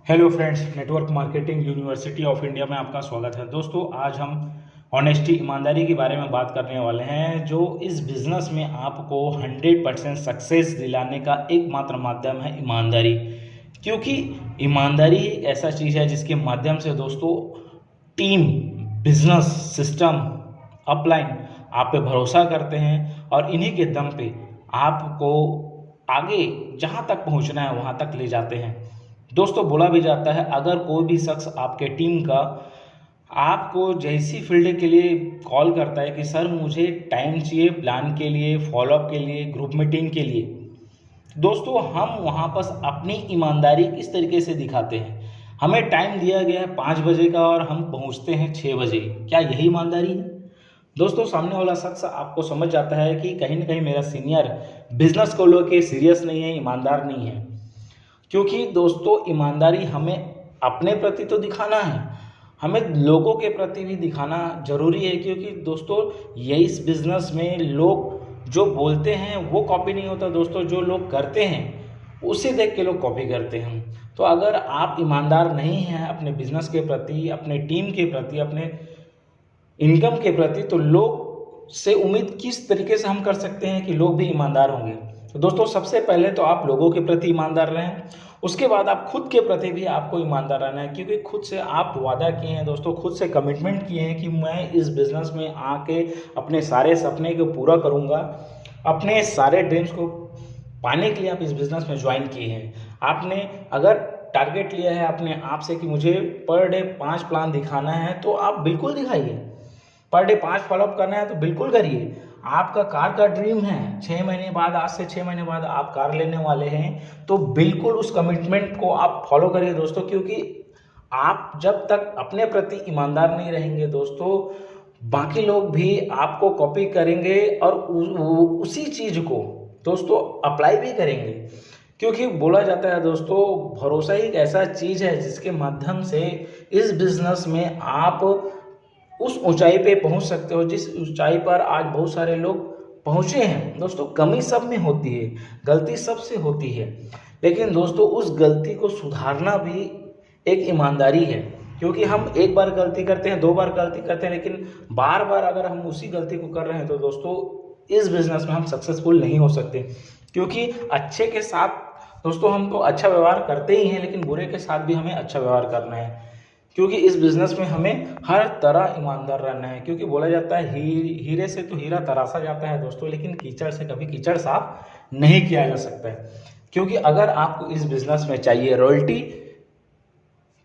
Hello friends, network marketing university of India में आपका स्वागत है। दोस्तों, आज हम ऑनेस्टी, ईमानदारी के बारे में बात करने वाले हैं, जो इस बिज़नेस में आपको 100% सक्सेस दिलाने का एकमात्र माध्यम है ईमानदारी। क्योंकि ईमानदारी एक ऐसा चीज़ है जिसके माध्यम से दोस्तों टीम, बिजनेस, सिस्टम, अपलाइन आप पे भरोसा करते हैं और इन्हीं के दम पे आपको आगे जहाँ तक पहुँचना है वहाँ तक ले जाते हैं। दोस्तों, बोला भी जाता है, अगर कोई भी शख्स आपके टीम का आपको जैसी फील्ड के लिए कॉल करता है कि सर मुझे टाइम चाहिए प्लान के लिए, फॉलोअप के लिए, ग्रुप मीटिंग के लिए, दोस्तों हम वहाँ पर अपनी ईमानदारी किस तरीके से दिखाते हैं। हमें टाइम दिया गया है 5 बजे का और हम पहुँचते हैं 6 बजे। क्या यही ईमानदारी है? दोस्तों, सामने वाला शख्स आपको समझ जाता है कि कहीं ना कहीं मेरा सीनियर बिजनेस को लेकर सीरियस नहीं है, ईमानदार नहीं है। क्योंकि दोस्तों ईमानदारी हमें अपने प्रति तो दिखाना है, हमें लोगों के प्रति भी दिखाना ज़रूरी है। क्योंकि दोस्तों ये इस बिज़नेस में लोग जो बोलते हैं वो कॉपी नहीं होता दोस्तों, जो लोग करते हैं उसे देख के लोग कॉपी करते हैं। तो अगर आप ईमानदार नहीं हैं अपने बिज़नेस के प्रति, अपने टीम के प्रति, अपने इनकम के प्रति, तो लोग से उम्मीद किस तरीके से हम कर सकते हैं कि लोग भी ईमानदार होंगे। तो दोस्तों सबसे पहले तो आप लोगों के प्रति ईमानदार रहें, उसके बाद आप खुद के प्रति भी आपको ईमानदार रहना है। क्योंकि खुद से आप वादा किए हैं दोस्तों, खुद से कमिटमेंट किए हैं कि मैं इस बिज़नेस में आके अपने सारे सपने को पूरा करूँगा, अपने सारे ड्रीम्स को पाने के लिए आप इस बिज़नेस में ज्वाइन किए हैं। आपने अगर टारगेट लिया है अपने आप से कि मुझे पर डे 5 प्लान दिखाना है, तो आप बिल्कुल दिखाइए। पर डे 5 फॉलोअप करना है तो बिल्कुल करिए। आपका कार का ड्रीम है, 6 महीने बाद, आज से 6 महीने बाद आप कार लेने वाले हैं, तो बिल्कुल उस कमिटमेंट को आप फॉलो करिए दोस्तों। क्योंकि आप जब तक अपने प्रति ईमानदार नहीं रहेंगे दोस्तों, बाकी लोग भी आपको कॉपी करेंगे और उसी चीज़ को दोस्तों अप्लाई भी करेंगे। क्योंकि बोला जाता है दोस्तों, भरोसा ही एक ऐसा चीज़ है जिसके माध्यम से इस बिज़नेस में आप उस ऊंचाई पे पहुंच सकते हो जिस ऊंचाई पर आज बहुत सारे लोग पहुंचे हैं। दोस्तों कमी सब में होती है, गलती सबसे होती है, लेकिन दोस्तों उस गलती को सुधारना भी एक ईमानदारी है। क्योंकि हम एक बार गलती करते हैं, 2 बार गलती करते हैं, लेकिन बार बार अगर हम उसी गलती को कर रहे हैं तो दोस्तों इस बिज़नेस में हम सक्सेसफुल नहीं हो सकते। क्योंकि अच्छे के साथ दोस्तों हम तो अच्छा व्यवहार करते ही हैं, लेकिन बुरे के साथ भी हमें अच्छा व्यवहार करना है। क्योंकि इस बिज़नेस में हमें हर तरह ईमानदार रहना है। क्योंकि बोला जाता है हीरे से तो हीरा तराशा जाता है दोस्तों, लेकिन कीचड़ से कभी कीचड़ साफ नहीं किया जा सकता है। क्योंकि अगर आपको इस बिज़नेस में चाहिए रॉयल्टी,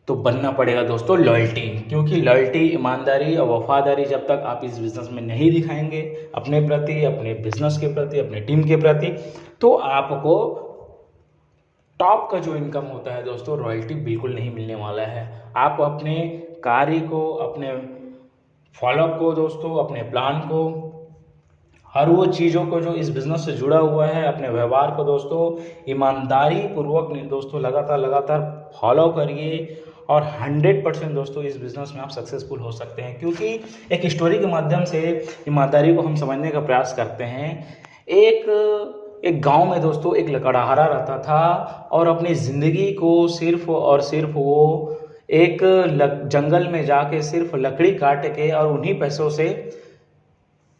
तो बनना पड़ेगा दोस्तों लॉयल्टी। क्योंकि लॉयल्टी, ईमानदारी और वफादारी जब तक आप इस बिज़नेस में नहीं दिखाएंगे अपने प्रति, अपने बिज़नेस के प्रति, अपने टीम के प्रति, तो आपको टॉप का जो इनकम होता है दोस्तों, रॉयल्टी बिल्कुल नहीं मिलने वाला है। आप अपने कार्य को, अपने फॉलोअप को दोस्तों, अपने प्लान को, हर वो चीज़ों को जो इस बिज़नेस से जुड़ा हुआ है, अपने व्यवहार को दोस्तों ईमानदारी पूर्वक दोस्तों लगातार फॉलो करिए और 100% दोस्तों इस बिज़नेस में आप सक्सेसफुल हो सकते हैं। क्योंकि एक स्टोरी के माध्यम से ईमानदारी को हम समझने का प्रयास करते हैं। एक गांव में दोस्तों एक लकड़हारा रहता था और अपनी ज़िंदगी को सिर्फ और सिर्फ वो एक जंगल में जाके सिर्फ लकड़ी काट के और उन्हीं पैसों से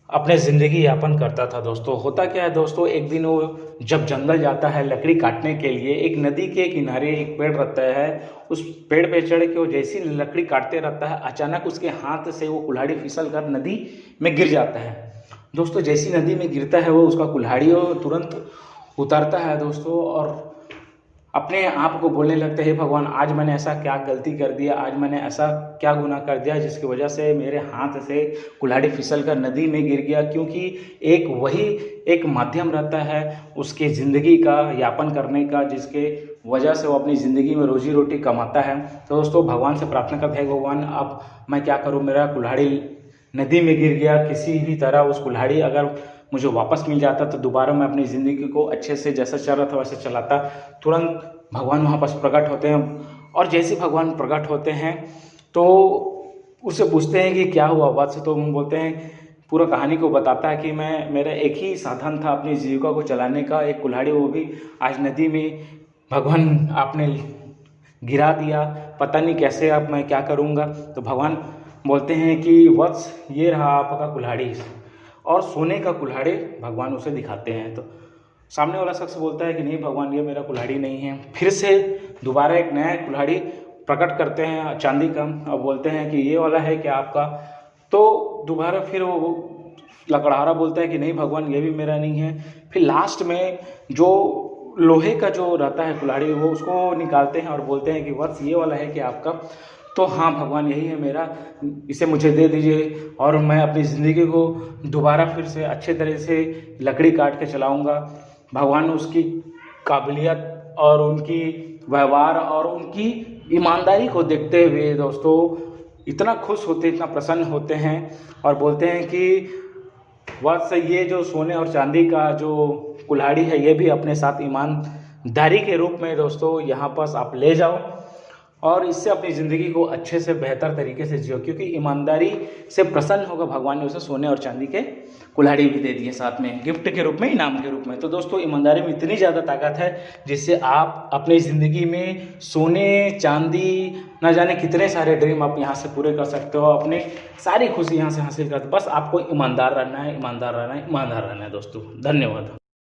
अपने ज़िंदगी यापन करता था दोस्तों। होता क्या है दोस्तों, एक दिन वो जब जंगल जाता है लकड़ी काटने के लिए, एक नदी के किनारे एक पेड़ रहता है, उस पेड़ पे चढ़ के वो जैसी लकड़ी काटते रहता है, अचानक उसके हाथ से वो कुल्हाड़ी फिसल कर नदी में गिर जाता है दोस्तों। जैसी नदी में गिरता है वो उसका कुल्हाड़ी तुरंत उतरता है दोस्तों और अपने आप को बोलने लगते हैं, हे भगवान, आज मैंने ऐसा क्या गलती कर दिया, आज मैंने ऐसा क्या गुनाह कर दिया जिसकी वजह से मेरे हाथ से कुल्हाड़ी फिसल कर नदी में गिर गया। क्योंकि वही एक माध्यम रहता है उसके ज़िंदगी का यापन करने का, जिसके वजह से वो अपनी ज़िंदगी में रोजी रोटी कमाता है। तो दोस्तों भगवान से प्रार्थना करते हैं, भगवान अब मैं क्या करूँ, मेरा कुल्हाड़ी नदी में गिर गया, किसी भी तरह उस कुल्हाड़ी अगर मुझे वापस मिल जाता तो दोबारा मैं अपनी ज़िंदगी को अच्छे से जैसा चल रहा था वैसे चलाता। तुरंत भगवान वहाँ पर प्रकट होते हैं और जैसे भगवान प्रकट होते हैं तो उससे पूछते हैं कि क्या हुआ बात से, तो हम बोलते हैं, पूरा कहानी को बताता है कि मेरा एक ही साधन था अपनी जीविका को चलाने का, एक कुल्हाड़ी, वो भी आज नदी में भगवान आपने गिरा दिया, पता नहीं कैसे अब मैं क्या करूँगा। तो भगवान बोलते हैं कि वत्स ये रहा आपका कुल्हाड़ी, और सोने का कुल्हाड़ी भगवान उसे दिखाते हैं। तो सामने वाला शख्स बोलता है कि नहीं भगवान ये मेरा कुल्हाड़ी नहीं है। फिर से दोबारा एक नया कुल्हाड़ी प्रकट करते हैं चांदी का और बोलते हैं कि ये वाला है क्या आपका। तो दोबारा फिर वो लकड़हारा बोलता है कि नहीं भगवान ये भी मेरा नहीं है। फिर लास्ट में जो लोहे का जो रहता है कुल्हाड़ी वो उसको निकालते हैं और बोलते हैं कि वत्स ये वाला है कि आपका। तो हाँ भगवान यही है मेरा, इसे मुझे दे दीजिए और मैं अपनी ज़िंदगी को दोबारा फिर से अच्छे तरह से लकड़ी काट के चलाऊँगा। भगवान उसकी काबिलियत और उनकी व्यवहार और उनकी ईमानदारी को देखते हुए दोस्तों इतना खुश होते, इतना प्रसन्न होते हैं और बोलते हैं कि वत्स ये जो सोने और चांदी का जो कुल्हाड़ी है ये भी अपने साथ ईमानदारी के रूप में दोस्तों यहाँ पास आप ले जाओ और इससे अपनी ज़िंदगी को अच्छे से बेहतर तरीके से जियो, क्योंकि ईमानदारी से प्रसन्न होकर भगवान ने उसे सोने और चांदी के कुल्हाड़ी भी दे दिए साथ में गिफ्ट के रूप में, इनाम के रूप में। तो दोस्तों ईमानदारी में इतनी ज़्यादा ताकत है जिससे आप अपनी ज़िंदगी में सोने चांदी न जाने कितने सारे ड्रीम आप यहाँ से पूरे कर सकते हो, अपनी सारी खुशी यहाँ से हासिल कर। बस आपको ईमानदार रहना है, ईमानदार रहना है, ईमानदार रहना है दोस्तों। धन्यवाद।